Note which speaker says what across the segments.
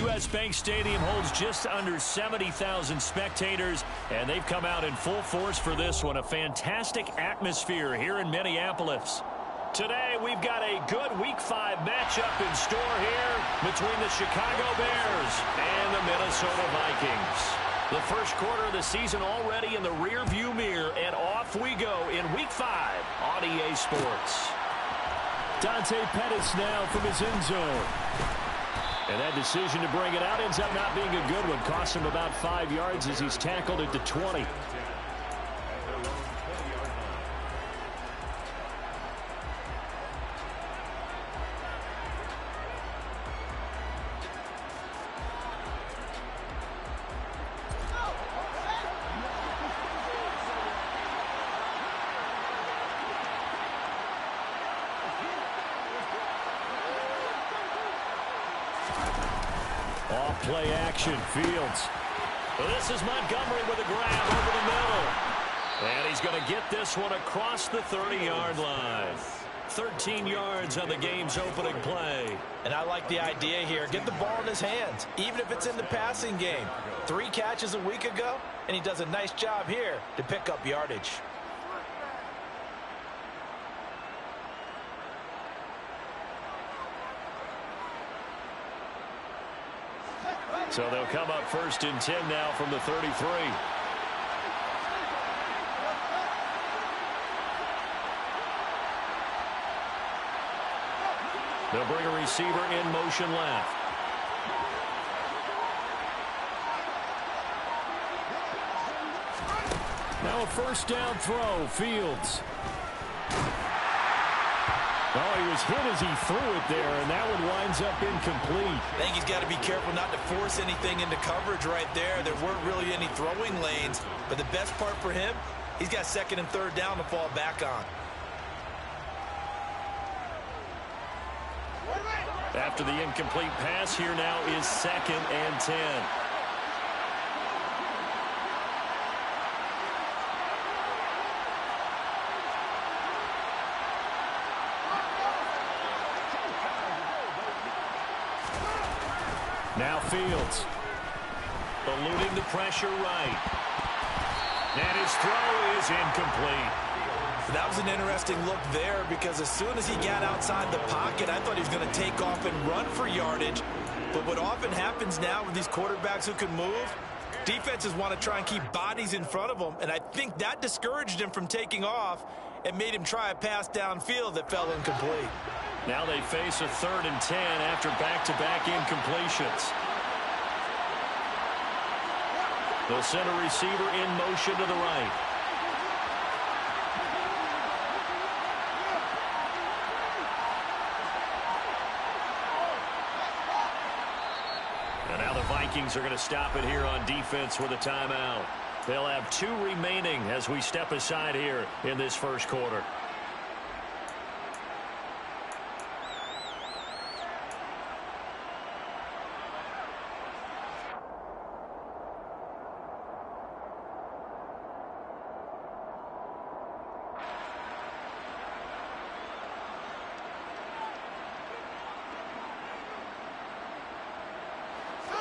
Speaker 1: U.S. Bank Stadium holds just under 70,000 spectators, and they've come out in full force for this one. A fantastic atmosphere here in Minneapolis. Today, we've got a good Week 5 matchup in store here between the Chicago Bears and the Minnesota Vikings. The first quarter of the season already in the rear-view mirror, and off we go in Week 5 on EA Sports. Dante Pettis now from his end zone. And that decision to bring it out ends up not being a good one. Cost him about 5 yards as he's tackled at the 20. Off-play action, Fields. This is Montgomery with a grab over the middle. And he's going to get this one across the 30-yard line. 13 yards on the game's opening play.
Speaker 2: And I like the idea here. Get the ball in his hands, even if it's in the passing game. 3 catches a week ago, and he does a nice job here to pick up yardage.
Speaker 1: So they'll come up 1st and 10 now from the 33. They'll bring a receiver in motion left. Now a 1st down throw, Fields. Oh, he was hit as he threw it there, and that one winds up incomplete.
Speaker 2: I think he's got to be careful not to force anything into coverage right there. There weren't really any throwing lanes, but the best part for him, he's got 2nd and 3rd down to fall back on.
Speaker 1: After the incomplete pass, here now is 2nd and 10. Now Fields, eluding the pressure right. And his throw is incomplete.
Speaker 2: That was an interesting look there because as soon as he got outside the pocket, I thought he was going to take off and run for yardage. But what often happens now with these quarterbacks who can move, defenses want to try and keep bodies in front of them, and I think that discouraged him from taking off and made him try a pass downfield that fell incomplete.
Speaker 1: Now they face a 3rd and 10 after back-to-back incompletions. They'll send a receiver in motion to the right. And now the Vikings are going to stop it here on defense with a timeout. They'll have 2 remaining as we step aside here in this first quarter.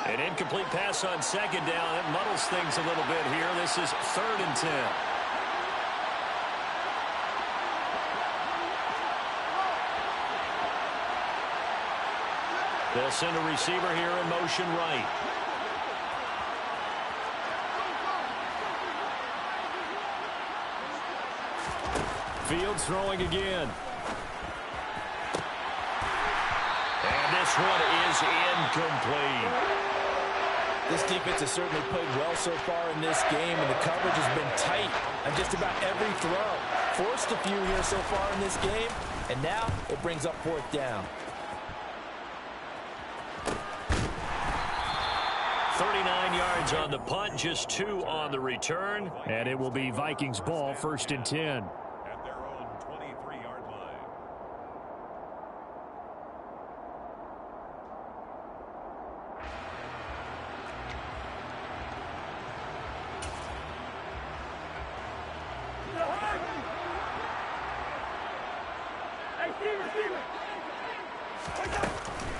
Speaker 1: An incomplete pass on 2nd down. It muddles things a little bit here. This is 3rd and 10. They'll send a receiver here in motion right. Fields throwing again. And this one is incomplete.
Speaker 2: This defense has certainly played well so far in this game, and the coverage has been tight on just about every throw. Forced a few here so far in this game, and now it brings up 4th down.
Speaker 1: 39 yards on the punt, just 2 on the return, and it will be Vikings ball, 1st and 10.
Speaker 3: At their own 23-yard line.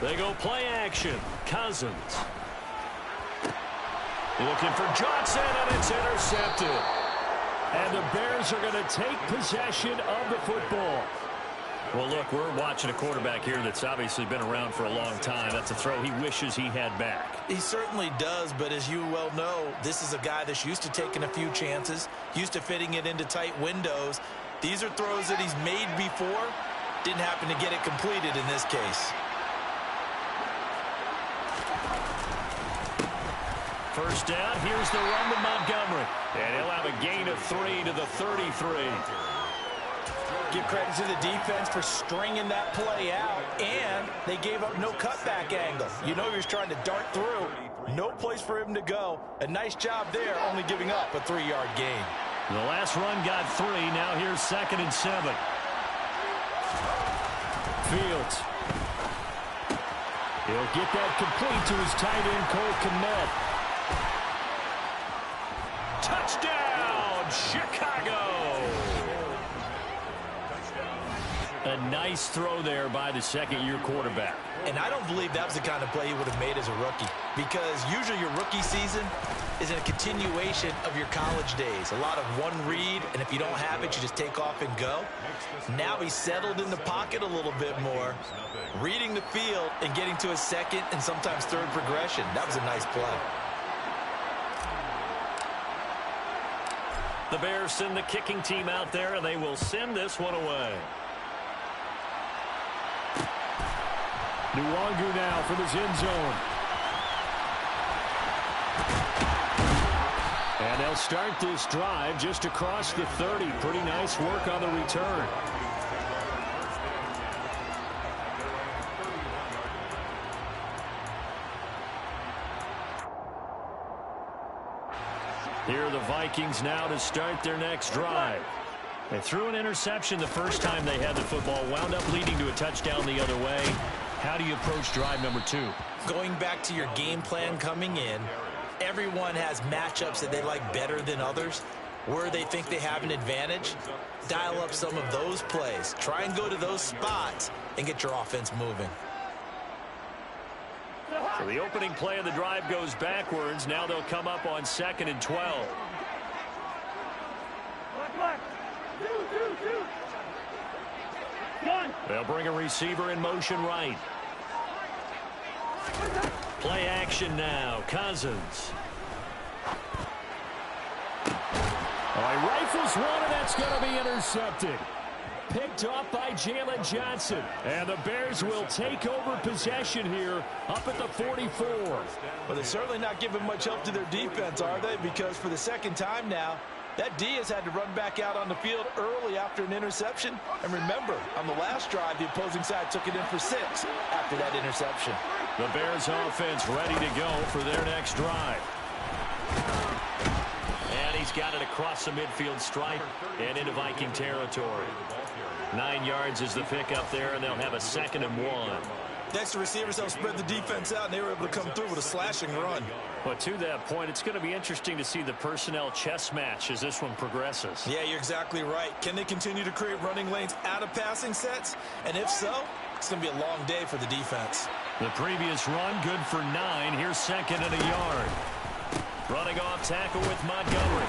Speaker 1: They go play action. Cousins. Looking for Johnson, and it's intercepted. And the Bears are going to take possession of the football. Well, look, we're watching a quarterback here that's obviously been around for a long time. That's a throw he wishes he had back.
Speaker 2: He certainly does, but as you well know, this is a guy that's used to taking a few chances, used to fitting it into tight windows. These are throws that he's made before. Didn't happen to get it completed in this case.
Speaker 1: First down, here's the run to Montgomery. And he'll have a gain of 3 to the 33.
Speaker 2: Give credit to the defense for stringing that play out, and they gave up no cutback angle. You know he was trying to dart through. No place for him to go. A nice job there, only giving up a 3-yard gain.
Speaker 1: The last run got 3. Now here's 2nd and 7. Fields. He'll get that complete to his tight end, Cole Kmet. Touchdown, Chicago! A nice throw there by the second-year quarterback.
Speaker 2: And I don't believe that was the kind of play he would have made as a rookie, because usually your rookie season is in a continuation of your college days. A lot of one read, and if you don't have it, you just take off and go. Now he's settled in the pocket a little bit more, reading the field and getting to his second and sometimes third progression. That was a nice play.
Speaker 1: The Bears send the kicking team out there, and they will send this one away. Nwangu now from his end zone. And they'll start this drive just across the 30. Pretty nice work on the return. Here are the Vikings now to start their next drive. They threw an interception the first time they had the football, wound up leading to a touchdown the other way. How do you approach drive number 2?
Speaker 2: Going back to your game plan coming in, everyone has matchups that they like better than others. Where they think they have an advantage, dial up some of those plays. Try and go to those spots and get your offense moving.
Speaker 1: So the opening play of the drive goes backwards. Now they'll come up on 2nd and 12. They'll bring a receiver in motion right. Play action now. Cousins. Oh, he rifles one, and that's going to be intercepted. Picked off by Jalen Johnson. And the Bears will take over possession here up at the 44.
Speaker 2: Well, they're certainly not giving much help to their defense, are they? Because for the second time now, that D has had to run back out on the field early after an interception. And remember, on the last drive, the opposing side took it in for 6 after that interception.
Speaker 1: The Bears offense ready to go for their next drive. And he's got it across the midfield stripe and into Viking territory. 9 yards is the pickup there, and they'll have a 2nd and 1.
Speaker 2: Next, the receivers helped spread the defense out, and they were able to come through with a slashing run.
Speaker 1: But to that point, it's going to be interesting to see the personnel chess match as this one progresses.
Speaker 2: Yeah, you're exactly right. Can they continue to create running lanes out of passing sets? And if so, it's going to be a long day for the defense.
Speaker 1: The previous run, good for 9. Here's 2nd and a yard. Running off tackle with Montgomery.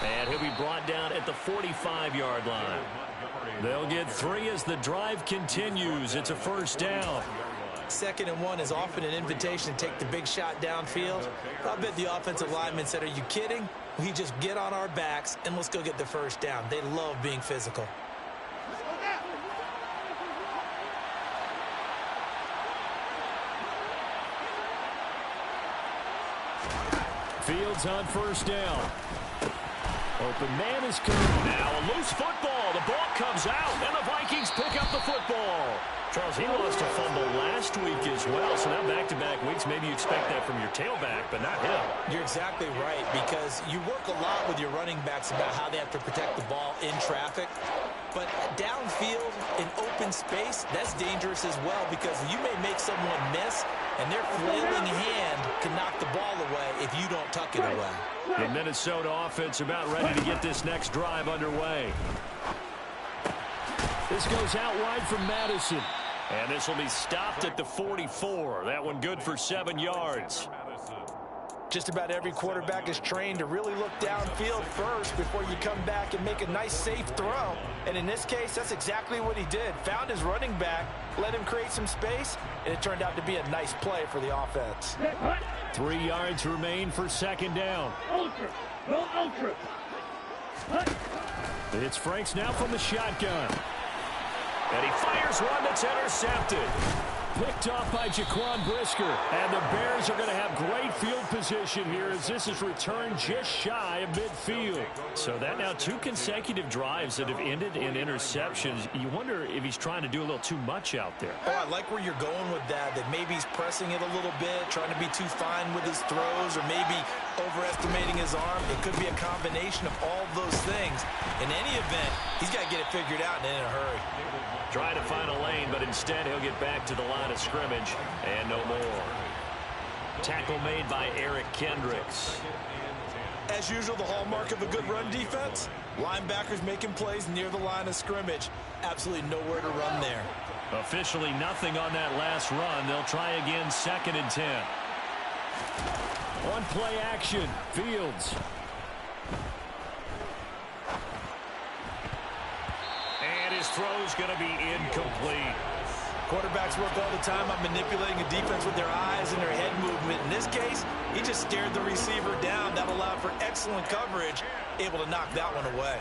Speaker 1: And he'll be brought down at the 45-yard line. They'll get 3 as the drive continues. It's a first down.
Speaker 2: 2nd and 1 is often an invitation to take the big shot downfield. I bet the offensive lineman said, are you kidding? We just get on our backs and let's go get the first down. They love being physical.
Speaker 1: Fields on first down. Open man is coming. Now a loose football. The ball comes out, and the Vikings pick up the football. Charles, he lost a fumble last week as well, so now back-to-back weeks, maybe you expect that from your tailback, but not him.
Speaker 2: You're exactly right, because you work a lot with your running backs about how they have to protect the ball in traffic. But downfield in open space, that's dangerous as well, because you may make someone miss, and their flailing hand can knock the ball away if you don't tuck it away.
Speaker 1: The Minnesota offense about ready to get this next drive underway. This goes out wide from Madison. And this will be stopped at the 44. That one good for 7 yards.
Speaker 2: Just about every quarterback is trained to really look downfield first before you come back and make a nice, safe throw. And in this case, that's exactly what he did. Found his running back, let him create some space, and it turned out to be a nice play for the offense.
Speaker 1: 3 yards remain for second down.
Speaker 4: Ultra. Go ultra.
Speaker 1: It's Franks now from the shotgun. And he fires one that's intercepted. Picked off by Jaquan Brisker. And the Bears are going to have great field position here as this is returned just shy of midfield. So that now 2 consecutive drives that have ended in interceptions. You wonder if he's trying to do a little too much out there.
Speaker 2: Oh, I like where you're going with that maybe he's pressing it a little bit, trying to be too fine with his throws, or maybe overestimating his arm. It could be a combination of all those things. In any event, he's got to get it figured out and in a hurry.
Speaker 1: Trying to find a lane, but instead he'll get back to the line of scrimmage and no more. Tackle made by Eric Kendricks.
Speaker 2: As usual, the hallmark of a good run defense, linebackers making plays near the line of scrimmage. Absolutely nowhere to run there.
Speaker 1: Officially nothing on that last run. They'll try again, 2nd and 10. On play action, Fields. And his throw's going to be incomplete.
Speaker 2: Quarterbacks work all the time on manipulating a defense with their eyes and their head movement. In this case, he just stared the receiver down. That allowed for excellent coverage, able to knock that one away.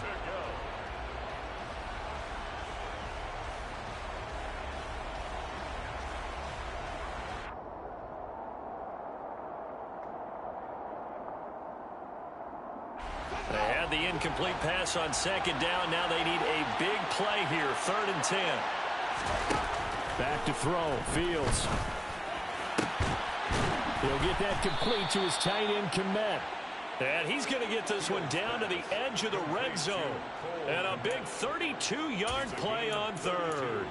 Speaker 1: They had the incomplete pass on 2nd down. Now they need a big play here, 3rd and 10. Back to throw, Fields. He'll get that complete to his tight end, Kmet. And he's going to get this one down to the edge of the red zone. And a big 32-yard play on 3rd.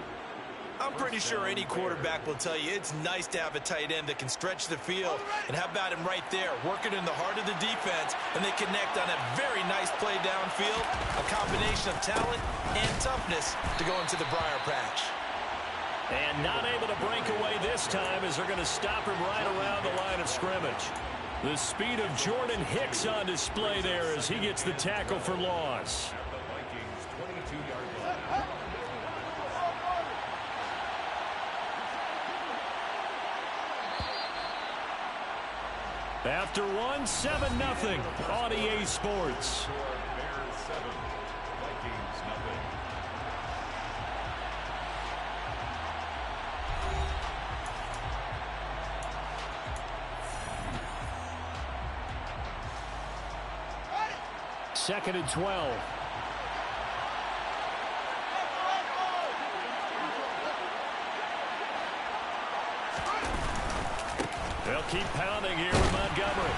Speaker 2: I'm pretty sure any quarterback will tell you it's nice to have a tight end that can stretch the field. And how about him right there, working in the heart of the defense, and they connect on a very nice play downfield, a combination of talent and toughness to go into the briar patch.
Speaker 1: And not able to break away this time as they're going to stop him right around the line of scrimmage. The speed of Jordan Hicks on display there as he gets the tackle for loss. After one, 7-0 on EA Sports.
Speaker 3: Bears 7, Vikings nothing.
Speaker 1: Second and 12. They'll keep pounding here with Montgomery.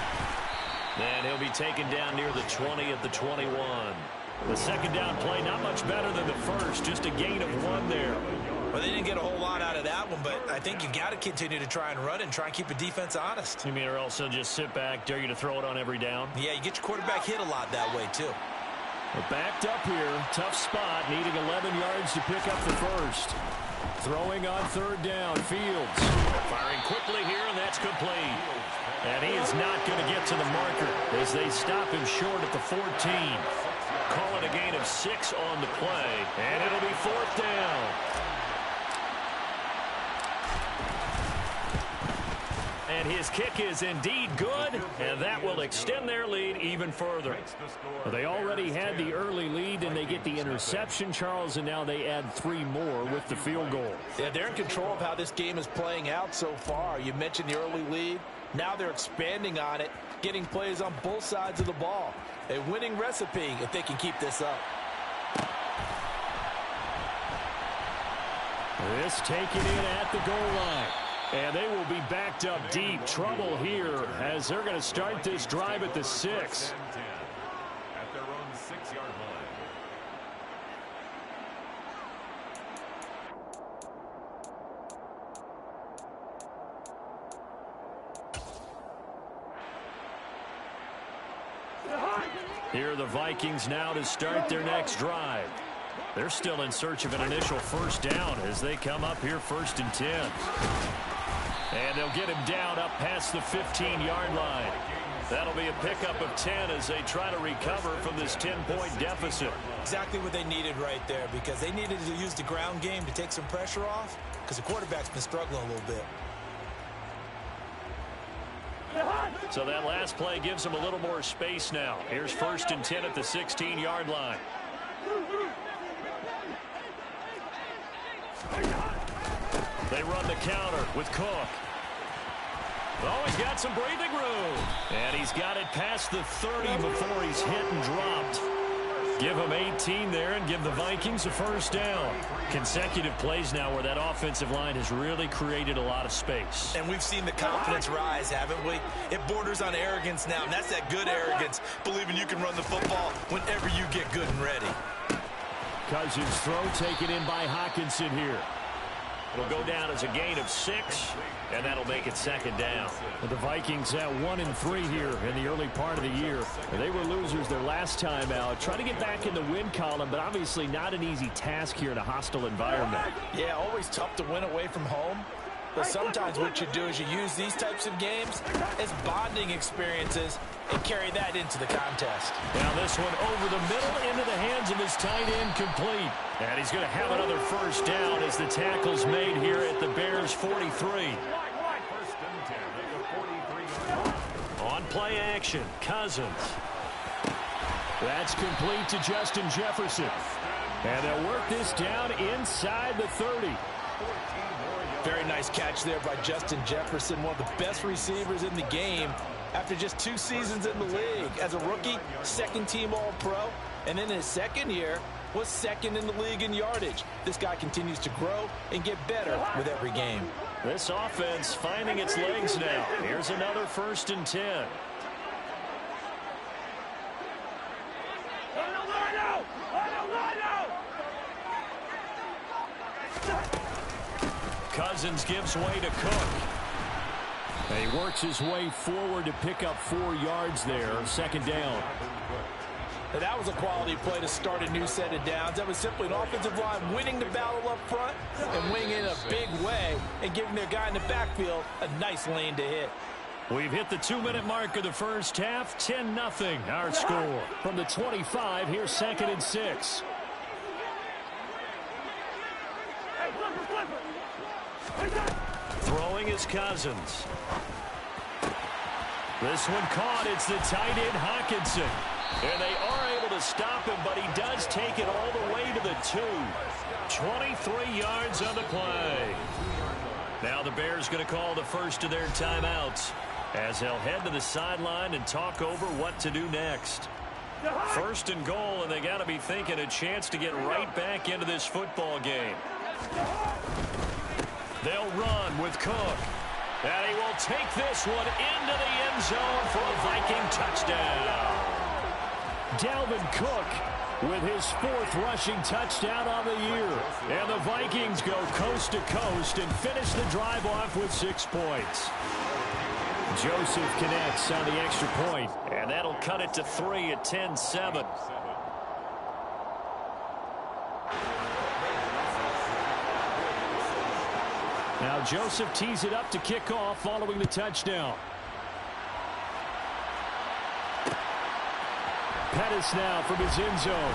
Speaker 1: And he'll be taken down near the 20 at the 21. The 2nd down play, not much better than the first, just a gain of 1 there.
Speaker 2: Well, they didn't get a whole lot out of that one, but I think you've got to continue to try and run and try and keep the defense honest.
Speaker 1: You mean, or else they'll just sit back, dare you to throw it on every down?
Speaker 2: Yeah, you get your quarterback hit a lot that way, too.
Speaker 1: We're backed up here. Tough spot, needing 11 yards to pick up the first. Throwing on 3rd down, Fields. Firing quickly here, and that's complete. And he is not going to get to the marker as they stop him short at the 14. Call it a gain of 6 on the play, and it'll be 4th down. And his kick is indeed good, and that will extend their lead even further. They already had the early lead, and they get the interception, Charles, and now they add 3 more with the field goal.
Speaker 2: Yeah, they're in control of how this game is playing out so far. You mentioned the early lead. Now they're expanding on it, getting plays on both sides of the ball. A winning recipe if they can keep this up.
Speaker 1: This taken in at the goal line. And they will be backed up deep. Trouble here as they're going to start this drive at the 6.
Speaker 3: At their own 6-yard line.
Speaker 1: Here are the Vikings now to start their next drive. They're still in search of an initial first down as they come up here 1st and 10. And they'll get him down up past the 15-yard line. That'll be a pickup of 10 as they try to recover from this 10-point deficit.
Speaker 2: Exactly what they needed right there, because they needed to use the ground game to take some pressure off, because the quarterback's been struggling a little bit.
Speaker 1: So that last play gives them a little more space now. Here's 1st and 10 at the 16-yard line. They run the counter with Cook. Oh, he's got some breathing room. And he's got it past the 30 before he's hit and dropped. Give him 18 there and give the Vikings a first down. Consecutive plays now where that offensive line has really created a lot of space.
Speaker 2: And we've seen the confidence rise, haven't we? It borders on arrogance now, and that's that good arrogance, believing you can run the football whenever you get good and ready.
Speaker 1: Cousins' throw taken in by Hawkinson here. It'll go down as a gain of 6, and that'll make it 2nd down. The Vikings at 1-3 here in the early part of the year. They were losers their last time out. Trying to get back in the win column, but obviously not an easy task here in a hostile environment.
Speaker 2: Yeah, always tough to win away from home. But sometimes what you do is you use these types of games as bonding experiences and carry that into the contest.
Speaker 1: Now this one over the middle into the hands of his tight end, complete. And he's going to have another first down as the tackle's made here at the Bears' 43. On play action, Cousins. That's complete to Justin Jefferson. And they'll work this down inside the 30.
Speaker 2: Very nice catch there by Justin Jefferson, one of the best receivers in the game after just 2 seasons in the league. As a rookie, 2nd-team All-Pro, and in his 2nd year, was 2nd in the league in yardage. This guy continues to grow and get better with every game.
Speaker 1: This offense finding its legs now. Here's another 1st and 10. Cousins gives way to Cook. And he works his way forward to pick up 4 yards there. 2nd down.
Speaker 2: Now that was a quality play to start a new set of downs. That was simply an offensive line winning the battle up front and winning in a big way and giving their guy in the backfield a nice lane to hit.
Speaker 1: We've hit the 2-minute mark of the first half. 10-0 our score. From the 25, here's 2nd and 6. Throwing is Cousins. This one caught. It's the tight end Hawkinson. And they are able to stop him, but he does take it all the way to the 2. 23 yards on the play. Now the Bears going to call the first of their timeouts as they'll head to the sideline and talk over what to do next. 1st and goal, and they got to be thinking a chance to get right back into this football game. They'll run with Cook. And he will take this one into the end zone for a Viking touchdown. Dalvin Cook with his 4th rushing touchdown on the year. And the Vikings go coast to coast and finish the drive off with 6 points. Joseph connects on the extra point, and that'll cut it to 3 at 10-7. Now Joseph tees it up to kick off following the touchdown. Pettis now from his end zone.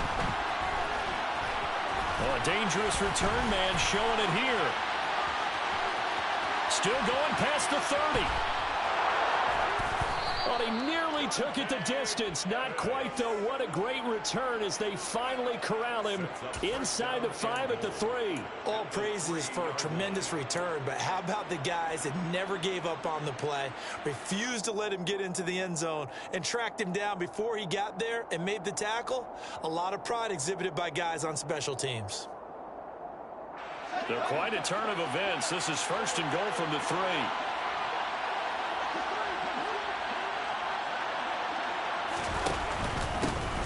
Speaker 1: Oh, a dangerous return man showing it here. Still going past the 30. Well, he nearly took it the distance. Not quite, though. What a great return as they finally corral him inside the 5 at the 3.
Speaker 2: All praises for a tremendous return, but how about the guys that never gave up on the play, refused to let him get into the end zone, and tracked him down before he got there and made the tackle? A lot of pride exhibited by guys on special teams.
Speaker 1: They're quite a turn of events. This is 1st and goal from the 3.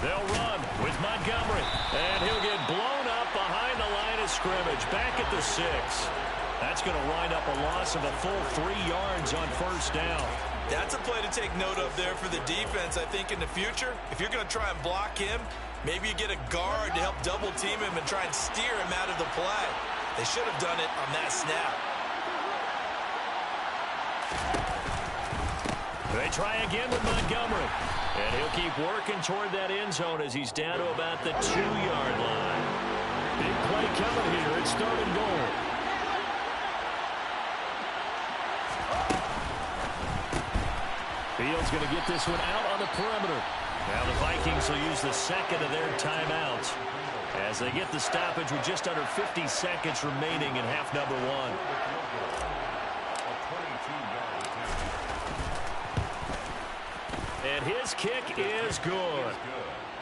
Speaker 1: They'll run with Montgomery, and he'll get blown up behind the line of scrimmage, back at the 6. That's going to wind up a loss of a full 3 yards on 1st down.
Speaker 2: That's a play to take note of there for the defense. I think in the future, if you're going to try and block him, maybe you get a guard to help double team him and try and steer him out of the play. They should have done it on that snap.
Speaker 1: They try again with Montgomery. And he'll keep working toward that end zone as he's down to about the 2-yard line. Big play coming here. It's 3rd and goal. Fields going to get this one out on the perimeter. Now the Vikings will use the second of their timeouts as they get the stoppage with just under 50 seconds remaining in half number 1. And his kick is good.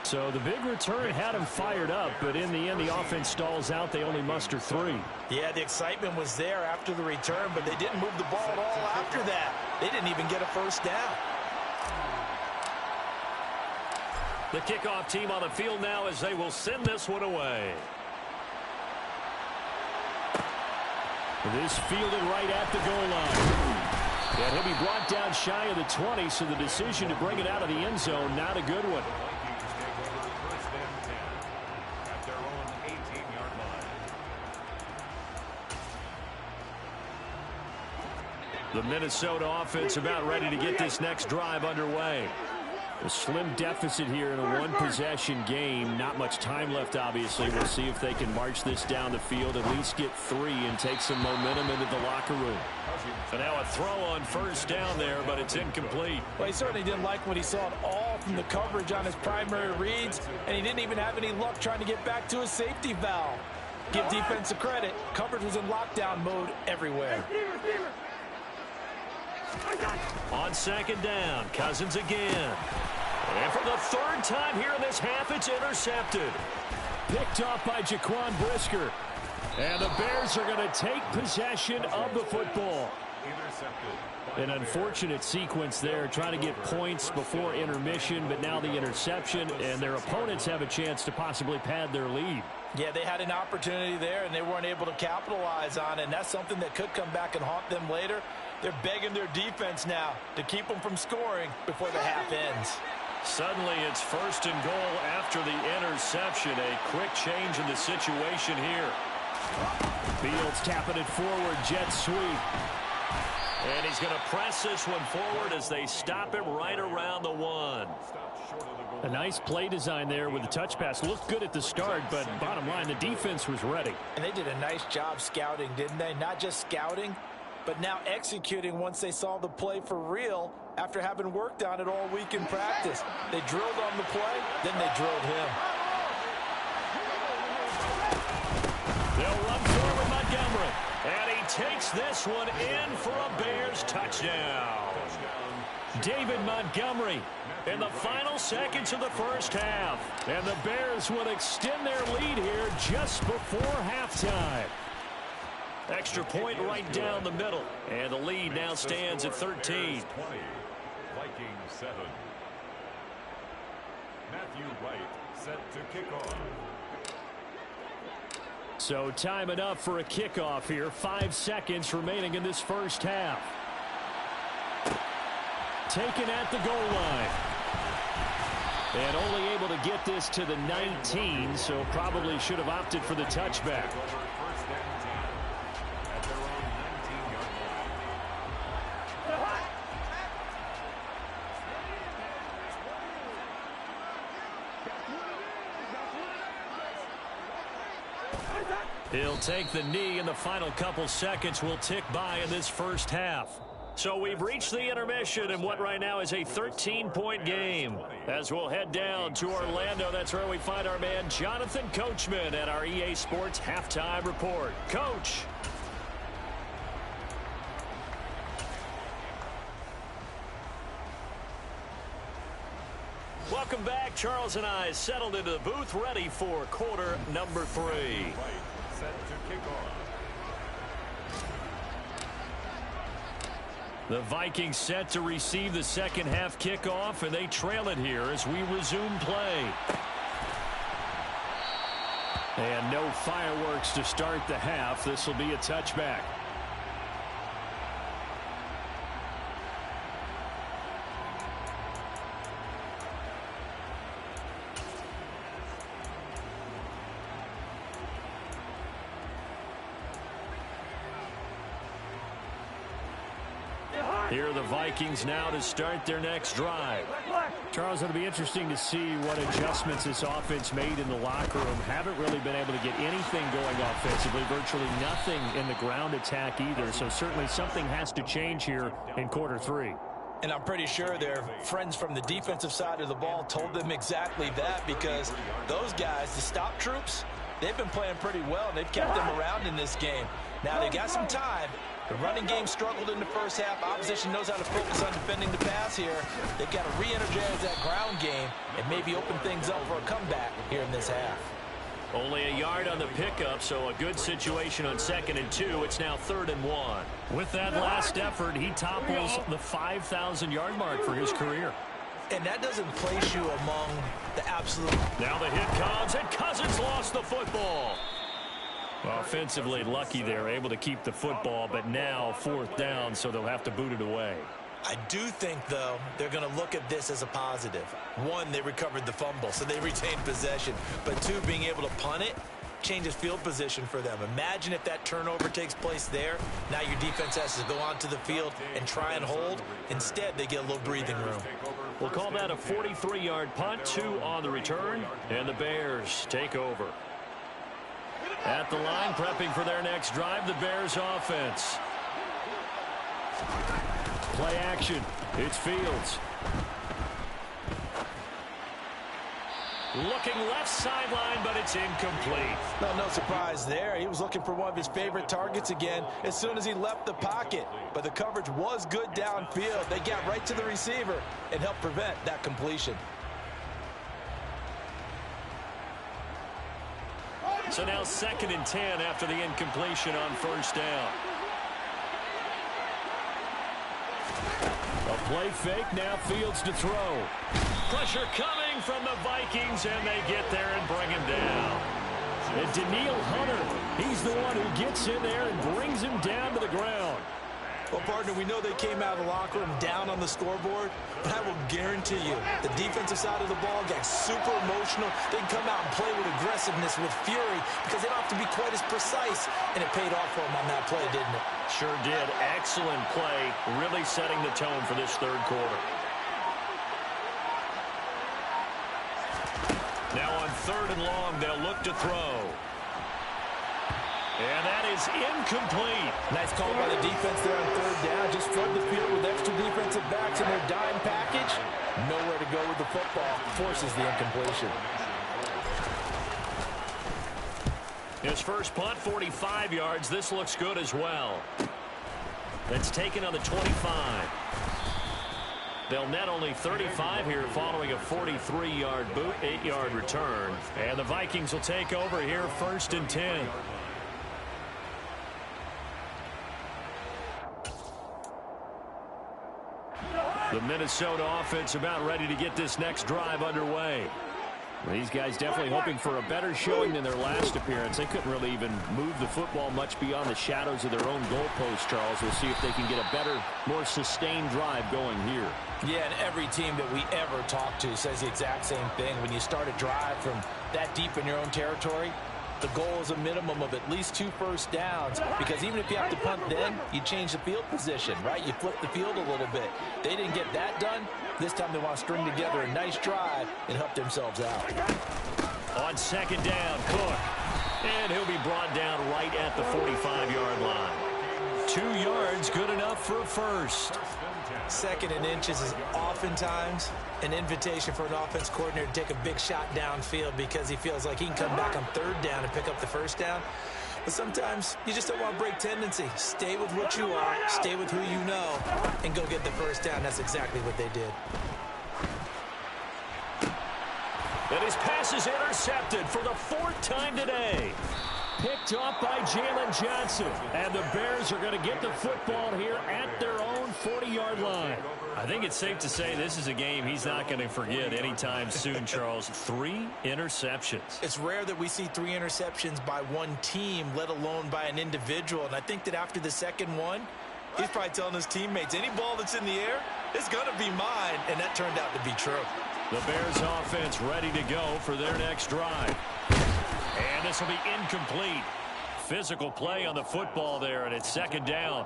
Speaker 1: So the big return had him fired up, but in the end the offense stalls out. They only muster 3.
Speaker 2: Yeah, the excitement was there after the return, but they didn't move the ball at all after that. They didn't even get a first down.
Speaker 1: The kickoff team on the field now as they will send this one away. This fielded right at the goal line. And he'll be brought down shy of the 20, so the decision to bring it out of the end zone, not a good one.
Speaker 3: At their own 18-yard line.
Speaker 1: The Minnesota offense about ready to get this next drive underway. A slim deficit here in a one-possession game. Not much time left, obviously. We'll see if they can march this down the field, at least get 3 and take some momentum into the locker room. And now a throw on first down there, but it's incomplete.
Speaker 5: Well, he certainly didn't like what he saw at all from the coverage on his primary reads, and he didn't even have any luck trying to get back to his safety valve. Give defense a credit. Coverage was in lockdown mode everywhere.
Speaker 1: On second down, Cousins again. And for the 3rd time here in this half, it's intercepted. Picked off by Jaquan Brisker. And the Bears are going to take possession of the football. An unfortunate sequence there, trying to get points before intermission, but now the interception, and their opponents have a chance to possibly pad their lead.
Speaker 5: Yeah, they had an opportunity there, and they weren't able to capitalize on it, and that's something that could come back and haunt them later. They're begging their defense now to keep them from scoring before the half ends.
Speaker 1: Suddenly it's 1st and goal after the interception. A quick change in the situation here. Fields tapping it forward, jet sweep. And he's going to press this one forward as they stop him right around the 1. A nice play design there with the touch pass. Looked good at the start, but bottom line, the defense was ready.
Speaker 5: And they did a nice job scouting, didn't they? Not just scouting, but now executing once they saw the play for real after having worked on it all week in practice. They drilled on the play, then they drilled him.
Speaker 1: They'll run forward Montgomery. And he takes this one in for a Bears touchdown. David Montgomery in the final seconds of the first half. And the Bears will extend their lead here just before halftime. Extra point right down the middle. And the lead now stands at 13.
Speaker 3: 20, Vikings 7. Matthew Wright set to kick off.
Speaker 1: So time enough for a kickoff here. 5 seconds remaining in this first half. Taken at the goal line. And only able to get this to the 19, so probably should have opted for the touchback. He'll take the knee, and the final couple seconds will tick by in this first half. So we've reached the intermission in what right now is a 13-point game. As we'll head down to Orlando, that's where we find our man Jonathan Coachman at our EA Sports Halftime Report. Coach. Welcome back. Charles and I settled into the booth, ready for quarter number 3.
Speaker 3: Set to kick off.
Speaker 1: The Vikings set to receive the second half kickoff, and they trail it here as we resume play. And no fireworks to start the half. This will be a touchback. Here are the Vikings now to start their next drive. Charles, it'll be interesting to see what adjustments this offense made in the locker room. Haven't really been able to get anything going offensively, virtually nothing in the ground attack either. So certainly something has to change here in quarter 3.
Speaker 5: And I'm pretty sure their friends from the defensive side of the ball told them exactly that, because those guys, the stop troops, they've been playing pretty well, and they've kept them around in this game. Now, they got some time. The running game struggled in the first half. Opposition knows how to focus on defending the pass here. They've got to re-energize that ground game and maybe open things up for a comeback here in this half.
Speaker 1: Only a yard on the pickup, so a good situation on 2nd and 2. It's now 3rd and 1. With that last effort, he topples the 5,000-yard mark for his career.
Speaker 5: And that doesn't place you among the absolute...
Speaker 1: Now the hit comes, and Cousins lost the football. Offensively lucky they're able to keep the football, but now 4th down, so they'll have to boot it away.
Speaker 5: I do think, though, they're going to look at this as a positive. 1, they recovered the fumble, so they retained possession. But 2, being able to punt it changes field position for them. Imagine if that turnover takes place there. Now your defense has to go onto the field and try and hold. Instead, they get a little breathing room.
Speaker 1: We'll call that a 43-yard punt, 2 on the return, and the Bears take over. At the line, prepping for their next drive, the Bears offense. Play action. It's Fields. Looking left sideline, but it's incomplete.
Speaker 5: No surprise there. He was looking for one of his favorite targets again as soon as he left the pocket. But the coverage was good downfield. They got right to the receiver and helped prevent that completion.
Speaker 1: So now 2nd and 10 after the incompletion on 1st down. A play fake, now Fields to throw. Pressure coming from the Vikings, and they get there and bring him down. And Daniil Hunter, he's the one who gets in there and brings him down to the ground.
Speaker 5: Well, partner, we know they came out of the locker room down on the scoreboard, but I will guarantee you the defensive side of the ball got super emotional. They can come out and play with aggressiveness, with fury, because they don't have to be quite as precise, and it paid off for them on that play, didn't it?
Speaker 1: Sure did. Excellent play, really setting the tone for this 3rd quarter. Now on 3rd and long, they'll look to throw. And that is incomplete.
Speaker 5: Nice call by the defense there on 3rd down. Just flood the field with extra defensive backs in their dime package. Nowhere to go with the football. Forces the incompletion.
Speaker 1: His first punt, 45 yards. This looks good as well. That's taken on the 25. They'll net only 35 here following a 43-yard boot, 8-yard return. And the Vikings will take over here 1st and 10. The Minnesota offense about ready to get this next drive underway. These guys definitely hoping for a better showing than their last appearance. They couldn't really even move the football much beyond the shadows of their own goalpost, Charles. We'll see if they can get a better, more sustained drive going here.
Speaker 5: Yeah, and every team that we ever talk to says the exact same thing. When you start a drive from that deep in your own territory, the goal is a minimum of at least 2 first downs, because even if you have to punt then, you change the field position, right? You flip the field a little bit. They didn't get that done. This time they want to string together a nice drive and help themselves out.
Speaker 1: On 2nd down, Cook. And he'll be brought down right at the 45-yard line. 2 yards, good enough for a first.
Speaker 5: 2nd and inches is oftentimes an invitation for an offense coordinator to take a big shot downfield because he feels like he can come back on 3rd down and pick up the first down. But sometimes you just don't want to break tendency. Stay with what you are, stay with who you know, and go get the first down. That's exactly what they did.
Speaker 1: And his pass is intercepted for the 4th time today. Picked off by Jalen Johnson. And the Bears are going to get the football here at their own 40-yard line. I think it's safe to say this is a game he's not going to forget anytime soon, Charles. 3 interceptions.
Speaker 5: It's rare that we see 3 interceptions by one team, let alone by an individual. And I think that after the second one, he's probably telling his teammates, any ball that's in the air, it's going to be mine. And that turned out to be true.
Speaker 1: The Bears offense ready to go for their next drive. And this will be incomplete. physical play on the football there, and it's second down.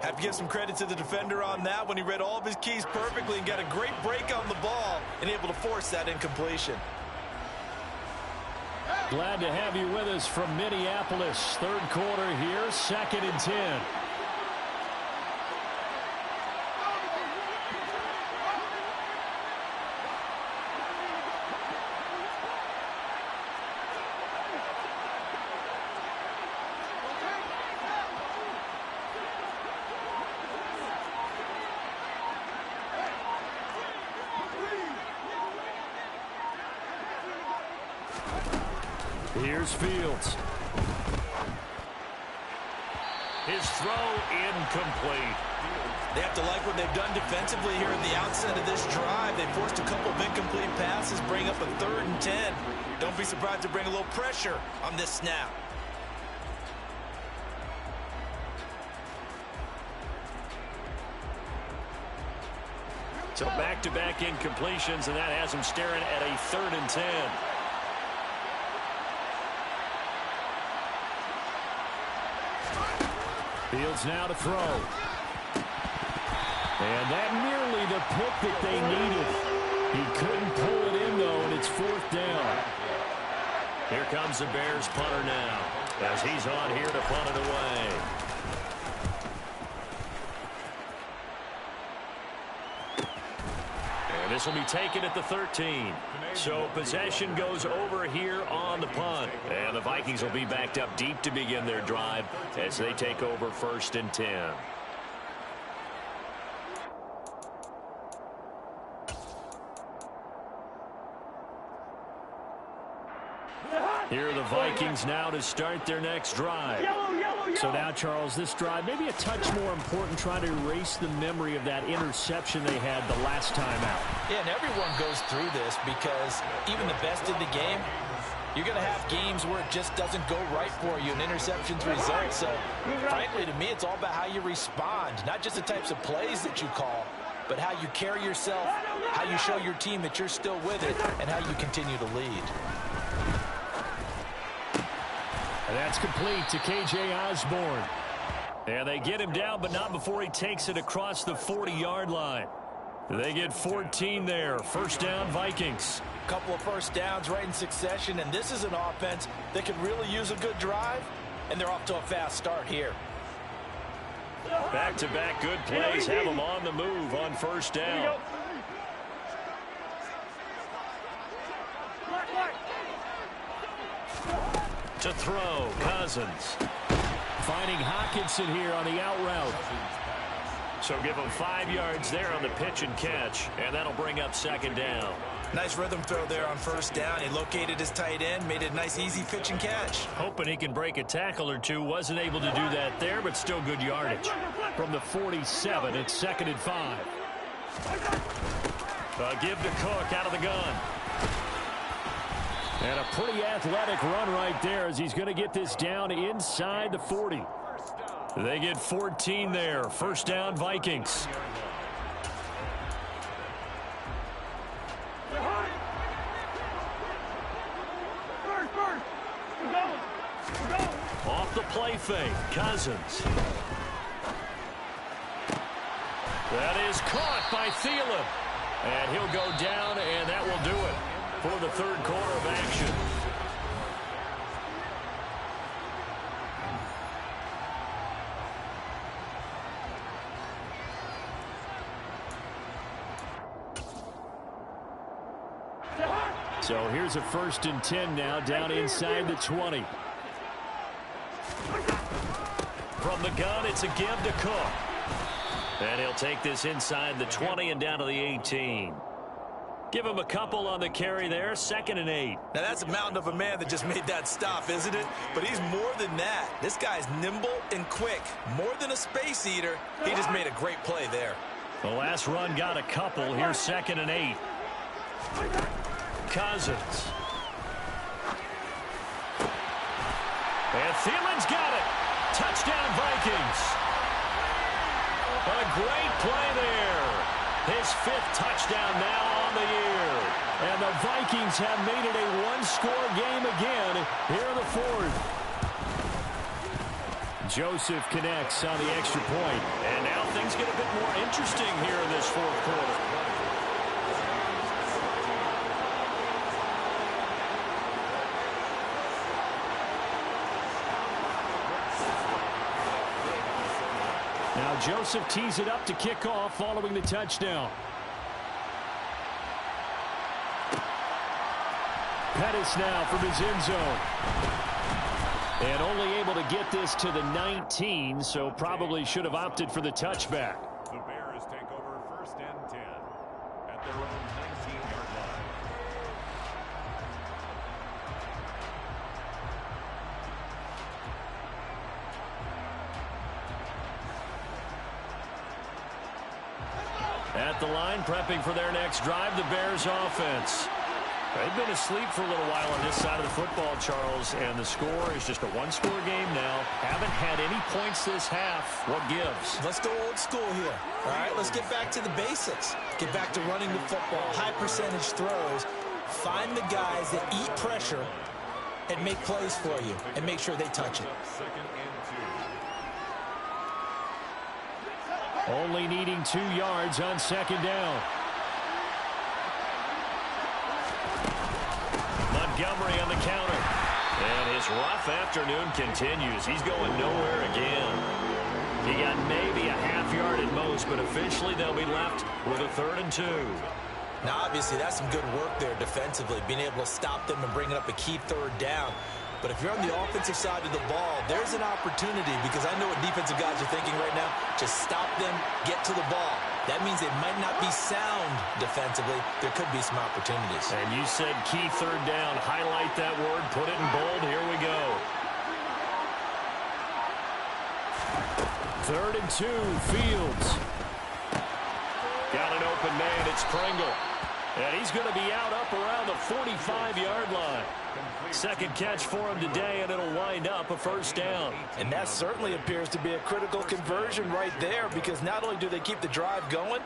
Speaker 2: Have to give some credit to the defender on that when he read all of his keys perfectly and got a great break on the ball and able to force that incompletion.
Speaker 1: Glad to have you with us from Minneapolis. Third quarter here, 2nd and 10. Here's Fields. His throw incomplete.
Speaker 2: They have to like what they've done defensively here at the outset of this drive. They forced a couple of incomplete passes, bring up a 3rd and 10. Don't be surprised to bring a little pressure on this snap.
Speaker 1: So back-to-back incompletions, and that has him staring at a 3rd and 10. Fields now to throw. And that nearly the pick that they needed. He couldn't pull it in, though, and it's 4th down. Here comes the Bears punter now, as he's on here to punt it away. And this will be taken at the 13. So possession goes over here on the punt. And the Vikings will be backed up deep to begin their drive as they take over 1st and 10. Here are the Vikings now to start their next drive. So now, Charles, this drive maybe a touch more important, trying to erase the memory of that interception they had the last time out.
Speaker 5: Yeah, and everyone goes through this because even the best in the game, you're going to have games where it just doesn't go right for you and interceptions result. So, frankly, to me, it's all about how you respond, not just the types of plays that you call, but how you carry yourself, how you show your team that you're still with it, and how you continue to lead.
Speaker 1: And that's complete to K.J. Osborne. And they get him down, but not before he takes it across the 40-yard line. They get 14 there. 1st down, Vikings.
Speaker 5: Couple of first downs right in succession, and this is an offense that could really use a good drive, and they're off to a fast start here.
Speaker 1: Back-to-back good plays have them on the move on 1st down. To throw, Cousins. Finding Hockenson here on the out route. So give him 5 yards there on the pitch and catch, and that'll bring up 2nd down.
Speaker 2: Nice rhythm throw there on 1st down. He located his tight end, made it a nice, easy pitch and catch.
Speaker 1: Hoping he can break a tackle or two. Wasn't able to do that there, but still good yardage. From the 47, it's 2nd and 5. Give to Cook out of the gun. And a pretty athletic run right there as he's going to get this down inside the 40. They get 14 there. 1st down, Vikings. Off the play fake, Cousins. That is caught by Thielen. And he'll go down, and that will do it for the 3rd quarter of action. So here's a 1st and 10 now, down inside the 20. From the gun, it's a give to Cook. And he'll take this inside the 20 and down to the 18. Give him a couple on the carry there, 2nd and 8.
Speaker 2: Now that's a mountain of a man that just made that stop, isn't it? But he's more than that. This guy's nimble and quick. More than a space eater, he just made a great play there.
Speaker 1: The last run got a couple. Here's 2nd and 8. Cousins. And Thielen's got it. Touchdown, Vikings. A great play there. His 5th touchdown now on the year. And the Vikings have made it a one-score game again here in the 4th. Joseph connects on the extra point. And now things get a bit more interesting here in this fourth quarter. Now Joseph tees it up to kick off following the touchdown. Pettis now from his end zone. And only able to get this to the 19, so probably should have opted for the touchback.
Speaker 3: The Bears take over 1st and 10 at their own 19-yard line.
Speaker 1: At the line, prepping for their next drive, the Bears offense. They've been asleep for a little while on this side of the football, Charles, and the score is just a one-score game now. Haven't had any points this half. What gives?
Speaker 5: Let's go old school here. All right, let's get back to the basics. Get back to running the football, high percentage throws. Find the guys that eat pressure and make plays for you and make sure they touch it.
Speaker 3: 2nd and 2.
Speaker 1: Only needing 2 yards on 2nd down. Montgomery on the counter. And his rough afternoon continues. He's going nowhere again. He got maybe a half yard at most, but officially they'll be left with a 3rd and 2.
Speaker 5: Now, obviously, that's some good work there defensively, being able to stop them and bringing up a key 3rd down. But if you're on the offensive side of the ball, there's an opportunity, because I know what defensive guys are thinking right now. Just stop them, get to the ball. That means they might not be sound defensively. There could be some opportunities.
Speaker 1: And you said key 3rd down. Highlight that word. Put it in bold. Here we go. 3rd and 2. Fields. Got an open man. It's Pringle. And he's going to be out up around the 45-yard line. Second catch for him today, and it'll wind up a 1st down.
Speaker 5: And that certainly appears to be a critical conversion right there, because not only do they keep the drive going,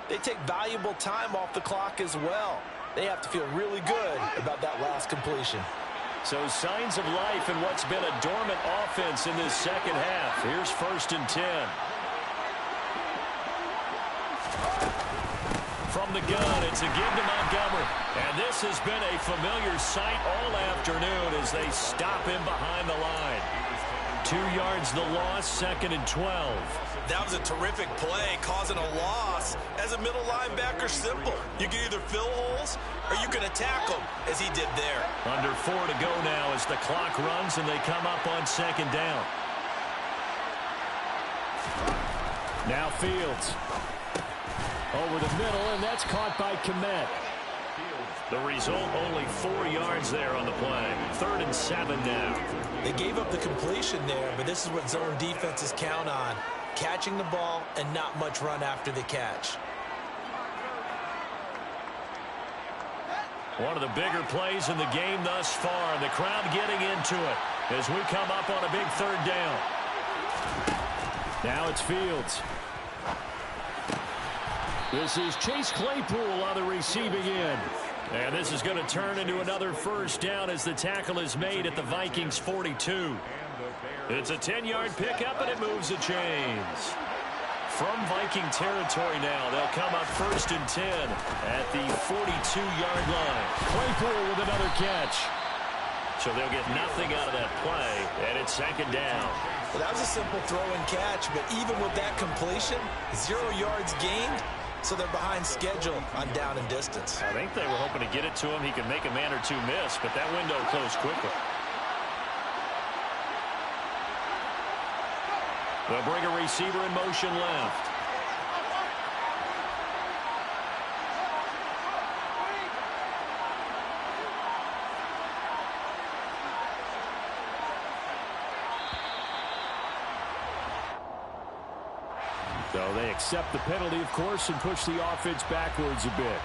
Speaker 5: they take valuable time off the clock as well. They have to feel really good about that last completion.
Speaker 1: So signs of life in what's been a dormant offense in this second half. Here's 1st and 10. From the gun, it's a give to Montgomery. And this has been a familiar sight all afternoon as they stop him behind the line. 2 yards the loss, 2nd and 12.
Speaker 2: That was a terrific play, causing a loss. As a middle linebacker, simple. You can either fill holes or you can attack them, as he did there.
Speaker 1: Under 4 to go now as the clock runs and they come up on 2nd down. Now Fields. Over the middle, and that's caught by Kmet. The result, only 4 yards there on the play. 3rd and 7 now.
Speaker 5: They gave up the completion there, but this is what zone defenses count on. Catching the ball and not much run after the catch.
Speaker 1: One of the bigger plays in the game thus far. The crowd getting into it as we come up on a big 3rd down. Now it's Fields. This is Chase Claypool on the receiving end. And this is going to turn into another 1st down as the tackle is made at the Vikings 42. It's a 10-yard pickup, and it moves the chains. From Viking territory now, they'll come up 1st and 10 at the 42-yard line. Claypool with another catch. So they'll get nothing out of that play, and it's 2nd down.
Speaker 5: Well, that was a simple throw and catch, but even with that completion, 0 yards gained. So they're behind schedule on down and distance.
Speaker 1: I think they were hoping to get it to him. He could make a man or two miss, but that window closed quickly. They'll bring a receiver in motion left. So they accept the penalty, of course, and push the offense backwards a bit.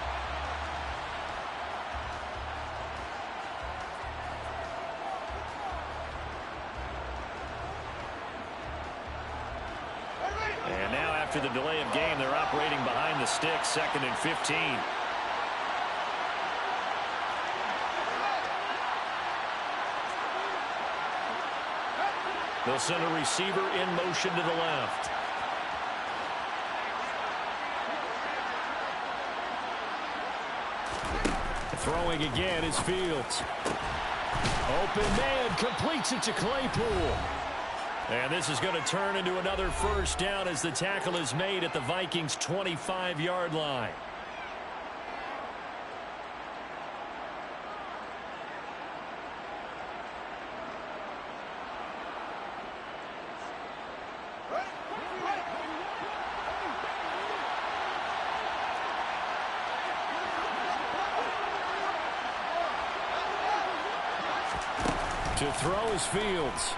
Speaker 1: And now after the delay of game, they're operating behind the sticks, 2nd and 15. They'll send a receiver in motion to the left. Throwing again is Fields. Open man, completes it to Claypool. And this is going to turn into another first down as the tackle is made at the Vikings' 25-yard line. To throw is Fields.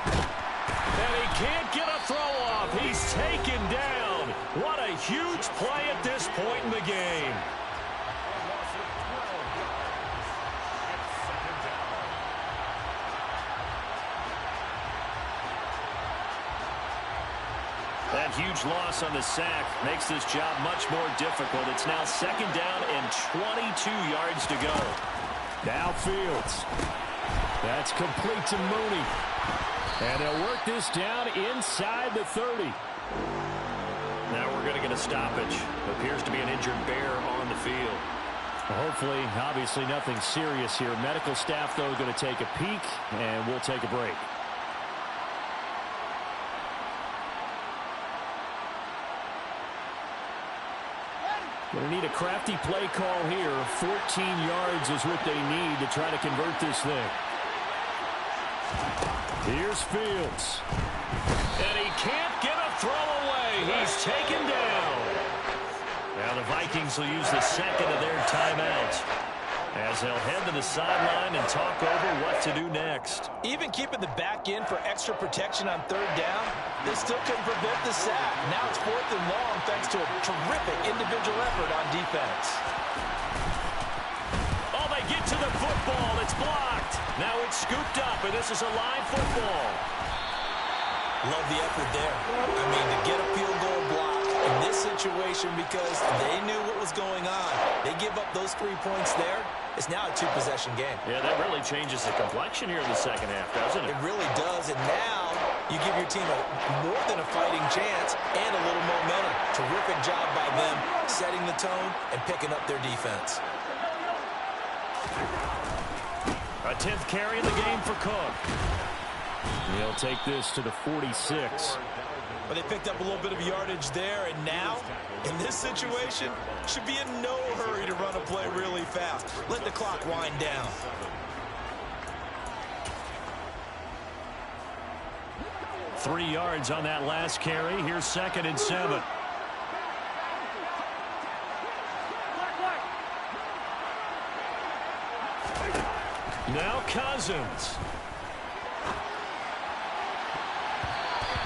Speaker 1: And he can't get a throw off. He's taken down. What a huge play at this point in the game. That huge loss on the sack makes this job much more difficult. It's now second down and 22 yards to go. Now Fields. That's complete to Mooney. And they'll work this down inside the 30. Now we're going to get a stoppage. Appears to be an injured bear on the field. Well, hopefully, obviously nothing serious here. Medical staff, though, going to take a peek, and we'll take a break. Going to need a crafty play call here. 14 yards is what they need to try to convert this thing. Here's Fields. And he can't get a throw away. He's taken down. Now the Vikings will use the second of their timeouts as they'll head to the sideline and talk over what to do next.
Speaker 5: Even keeping the back in for extra protection on third down, they still couldn't prevent the sack. Now it's 4th and long thanks to a terrific individual effort on defense.
Speaker 1: Oh, they get to the football. It's blocked. Now it's scooped up, and this is a live football.
Speaker 5: Love the effort there. I mean, to get a field goal block in this situation because they knew what was going on. They give up those 3 points there. It's now a 2-possession game.
Speaker 1: Yeah, that really changes the complexion here in the second half, doesn't it?
Speaker 5: It really does, and now you give your team more than a fighting chance and a little momentum. Terrific job by them setting the tone and picking up their defense.
Speaker 1: A 10th carry in the game for Cook. He'll take this to the 46.
Speaker 5: But they picked up a little bit of yardage there, and now, in this situation, should be in no hurry to run a play really fast. Let the clock wind down.
Speaker 1: Three yards on that last carry. Here's 2nd and 7. Now Cousins.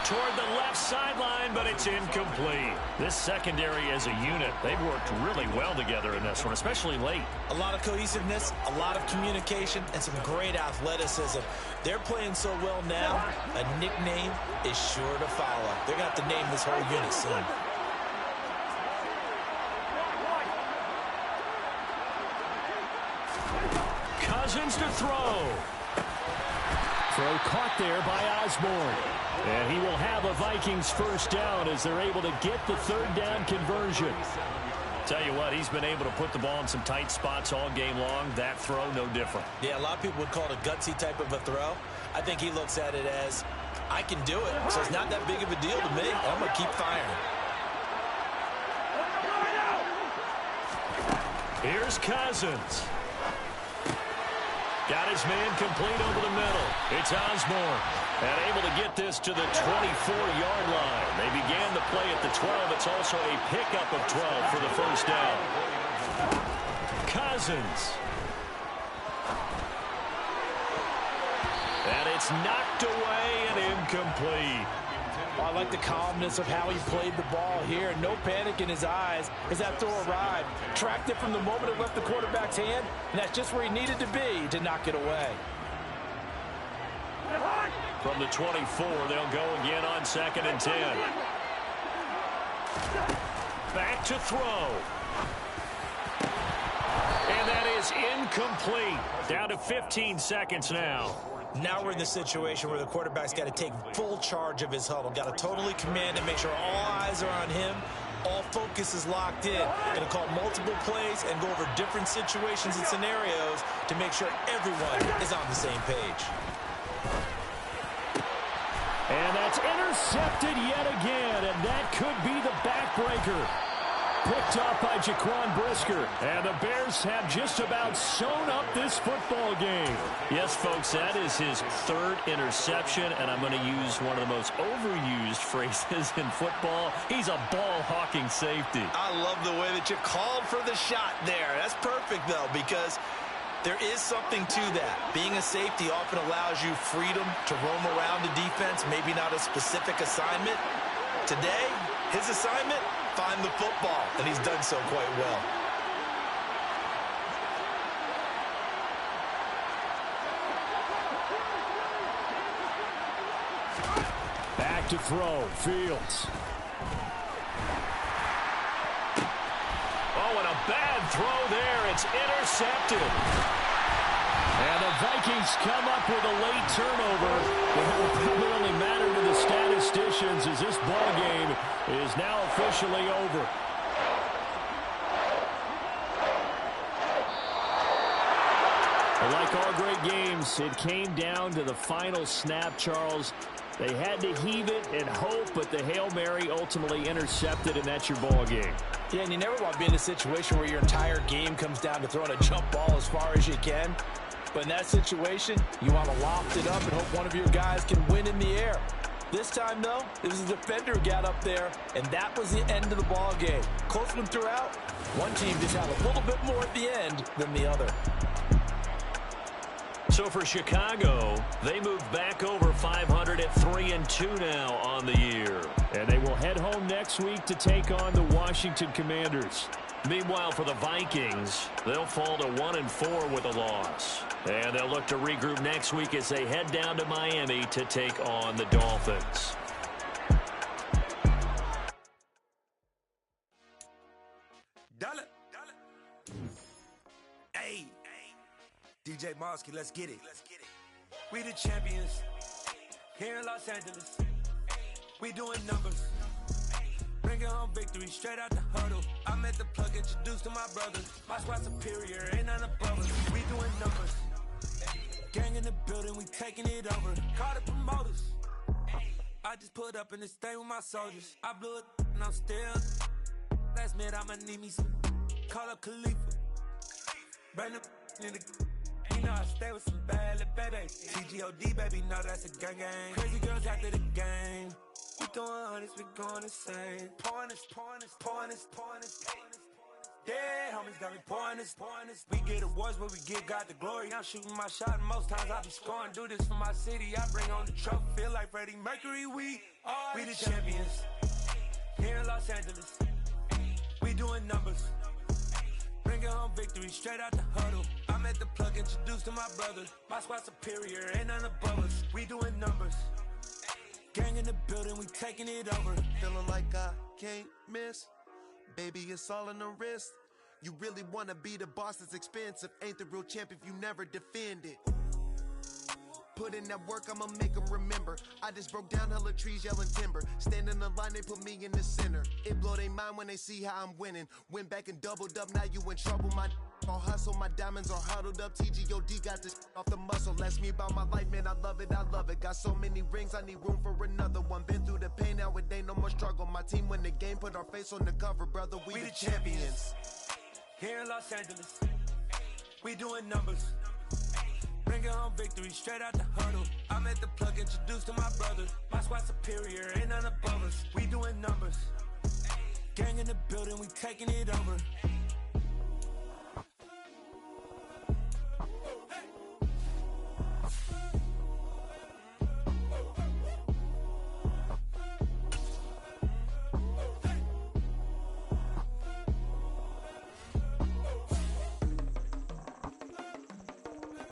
Speaker 1: Toward the left sideline, but it's incomplete. This secondary as a unit, they've worked really well together in this one, especially late.
Speaker 5: A lot of cohesiveness, a lot of communication, and some great athleticism. They're playing so well now, a nickname is sure to follow. They're going to have to name this whole unit soon.
Speaker 1: Cousins to throw. Throw caught there by Osborne. And he will have a Vikings first down as they're able to get the third down conversion. Tell you what, he's been able to put the ball in some tight spots all game long. That throw, no different.
Speaker 5: Yeah, a lot of people would call it a gutsy type of a throw. I think he looks at it as, I can do it, so it's not that big of a deal to me. I'm going to keep firing.
Speaker 1: Here's Cousins. Got his man complete over the middle. It's Osborne. And able to get this to the 24-yard line. They began the play at the 12. It's also a pickup of 12 for the first down. Cousins. And it's knocked away and incomplete.
Speaker 5: I like the calmness of how he played the ball here. No panic in his eyes as that throw arrived. Tracked it from the moment it left the quarterback's hand, and that's just where he needed to be to knock it away.
Speaker 1: From the 24, they'll go again on 2nd and 10. Back to throw. And that is incomplete. Down to 15 seconds now.
Speaker 2: Now we're in the situation where the quarterback's got to take full charge of his huddle. Got to totally command it, make sure all eyes are on him. All focus is locked in. Going to call multiple plays and go over different situations and scenarios to make sure everyone is on the same page.
Speaker 1: And that's intercepted yet again, and that could be the backbreaker. Picked up by Jaquan Brisker. And the Bears have just about sewn up this football game. Yes, folks, that is his third interception, and I'm going to use one of the most overused phrases in football. He's a ball-hawking safety.
Speaker 2: I love the way that you called for the shot there. That's perfect, though, because there is something to that. Being a safety often allows you freedom to roam around the defense, maybe not a specific assignment. Today, his assignment, find the football, and he's done so quite well.
Speaker 1: Back to throw, Fields. Oh, and a bad throw there. It's intercepted. And the Vikings come up with a late turnover. It will probably only matter to the statisticians as this ball game is now officially over. Like all great games, it came down to the final snap, Charles. They had to heave it and hope, but the Hail Mary ultimately intercepted, and that's your ball game.
Speaker 5: Yeah, and you never want to be in a situation where your entire game comes down to throwing a jump ball as far as you can. But in that situation, you want to loft it up and hope one of your guys can win in the air. This time, though, it was the defender who got up there, and that was the end of the ball game. Close one throughout. One team just had a little bit more at the end than the other.
Speaker 1: So for Chicago, they move back over 500 at 3-2 now on the year. And they will head home next week to take on the Washington Commanders. Meanwhile, for the Vikings, they'll fall to 1-4 with a loss. And they'll look to regroup next week as they head down to Miami to take on the Dolphins.
Speaker 6: Hey, DJ Mosky, let's get it. We the champions here in Los Angeles. We doing numbers. Bringing home victory straight out the huddle. I'm at the plug, introduced to my brothers. My squad superior, ain't none above us. We doing numbers. Gang in the building, we taking it over. Call the promoters. I just put up in this thing with my soldiers. I blew it and I'm still. Last minute, I'ma need me some. Call up Khalifa. Bring the in the. You know I stay with some bad little baby. TGOD, baby, know that's a gang gang. Crazy girls after the game. We throwing hundreds, we going insane. Pouring this. Yeah, homies got me pouring this. We get awards, but we give God the glory. I'm shooting my shot, and most times I be scoring. Do this for my city, I bring on the trophy. Feel like Freddie Mercury, we the champions. Here in Los Angeles, we doing numbers. Bringing home victory straight out the huddle. I'm at the plug, introduced to my brothers. My squad superior, ain't none above us. We doing numbers. Gang in the building, we taking it over.
Speaker 7: Feeling like I can't miss. Baby, it's all in the wrist. You really wanna be the boss, it's expensive. Ain't the real champ if you never defend it. Put in that work, I'ma make them remember. I just broke down hella trees, yelling timber. Stand in the line, they put me in the center. It blow their mind when they see how I'm winning. Went back and doubled up, now you in trouble. My all hustle, my diamonds are huddled up. TGOD got this off the muscle. Ask me about my life, man, I love it. Got so many rings, I need room for another one. Been through the pain, now it ain't no more struggle. My team win the game, put our face on the cover, brother. We the champions.
Speaker 6: Here in Los Angeles, we doing numbers. Bringing home victory straight out the huddle. I'm at the plug, introduced to my brothers. My squad superior, ain't none above us. We doing numbers. Gang in the building, we taking it over.